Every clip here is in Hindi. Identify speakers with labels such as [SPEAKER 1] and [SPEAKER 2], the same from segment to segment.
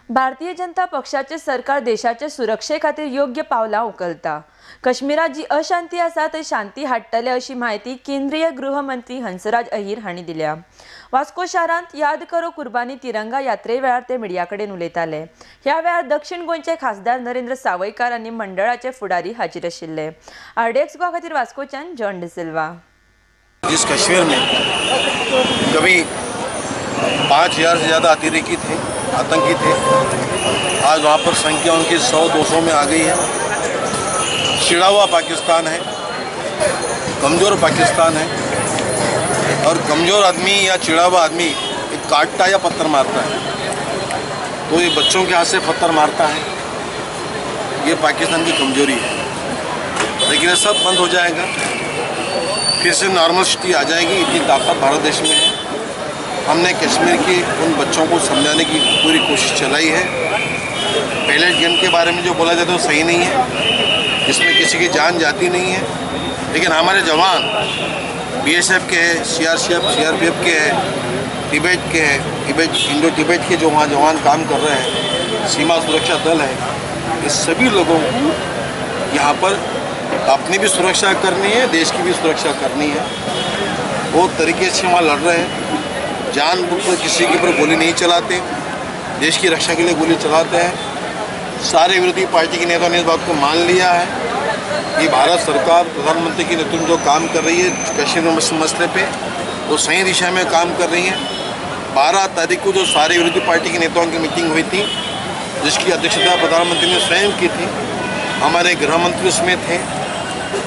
[SPEAKER 1] भारतीय जनता पक्षाचे सरकार देशाच्या सुरक्षे खातीर योग्य पावलां उखलता। काश्मीरात जी अशांती आसा थंय शांती हाडटले अशी माहिती केंद्रीय गृहमंत्री हंसराज अहीर हांणी दिल्या। वास्को शारांत याद करो कुर्बानी तिरंगा यात्रे वेळार ते मिडिया कडेन उलयताले। ह्या वेळार दक्षिण गोंयचे खासदार नरेंद्र सावयकार आनी मंडळाचे फुडारी हाजीर आशिल्ले। RDX गोवा खातीर वास्कोच्यान जॉन डिसिल्वा।
[SPEAKER 2] जिस कश्मीर में कभी 5000 से ज़्यादा अतिरेकी थे, आतंकी थे, आज वहाँ पर संख्या उनकी 100-200 में आ गई है। चिड़ा हुआ पाकिस्तान है, कमज़ोर पाकिस्तान है, और कमज़ोर आदमी या चिड़ा हुआ आदमी एक काटता या पत्थर मारता है, तो ये बच्चों के हाथ से पत्थर मारता है, ये पाकिस्तान की कमज़ोरी है। लेकिन ये सब बंद हो जाएगा, फिर से नॉर्मल स्थिति आ जाएगी। इतनी ताकत भारत देश में है। हमने कश्मीर के उन बच्चों को समझाने की पूरी कोशिश चलाई है। पहले गेम के बारे में जो बोला जाता है वो सही नहीं है, इसमें किसी की जान जाती नहीं है। लेकिन हमारे जवान BSF के हैं, CRPF के हैं, तिब्बत के हैं, इंडो तिब्बत के जो वहाँ जवान काम कर रहे हैं, सीमा सुरक्षा दल है, ये सभी लोगों को यहाँ पर अपनी भी सुरक्षा करनी है, देश की भी सुरक्षा करनी है। वो तरीके से वहाँ लड़ रहे हैं, जानबूझकर किसी के ऊपर गोली नहीं चलाते, देश की रक्षा के लिए गोली चलाते हैं। सारे विरोधी पार्टी के नेताओं ने इस बात को मान लिया है कि भारत सरकार प्रधानमंत्री के नेतृत्व में जो काम कर रही है कश्मीर मसले पे, वो सही दिशा में काम कर रही है। 12 तारीख को जो सारे विरोधी पार्टी के नेताओं की मीटिंग हुई थी, जिसकी अध्यक्षता प्रधानमंत्री ने स्वयं की थी, हमारे गृह मंत्री उसमें थे,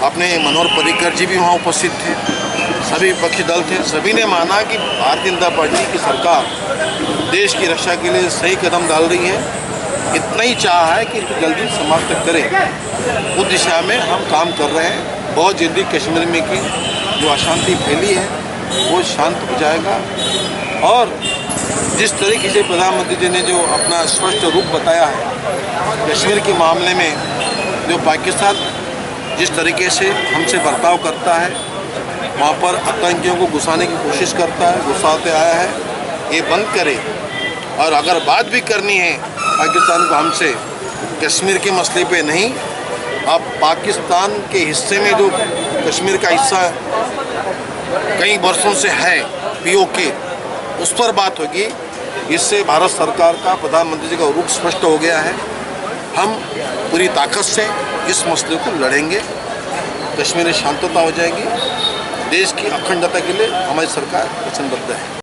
[SPEAKER 2] अपने मनोहर पर्रिकर जी भी वहाँ उपस्थित थे, सभी विपक्षी दल थे। सभी ने माना कि भारतीय जनता पार्टी की सरकार देश की रक्षा के लिए सही कदम डाल रही है। इतना ही चाह है कि इसको जल्दी समाप्त करें, उस दिशा में हम काम कर रहे हैं। बहुत जल्दी कश्मीर में की जो अशांति फैली है वो शांत हो जाएगा। और जिस तरीके से प्रधानमंत्री जी ने जो अपना स्पष्ट रूप बताया है कश्मीर के मामले में, जो पाकिस्तान जिस तरीके से हमसे बर्ताव करता है, वहाँ पर आतंकियों को घुसाने की कोशिश करता है, घुसाते आया है, ये बंद करे। और अगर बात भी करनी है पाकिस्तान को हमसे कश्मीर के मसले पे नहीं, अब पाकिस्तान के हिस्से में जो कश्मीर का हिस्सा कई वर्षों से है POK, उस पर बात होगी। इससे भारत सरकार का, प्रधानमंत्री जी का रुख स्पष्ट हो गया है। हम पूरी ताकत से इस मसले को लड़ेंगे, कश्मीर में शांतता हो जाएगी। देश की अखंडता के लिए हमारी सरकार वचनबद्ध है।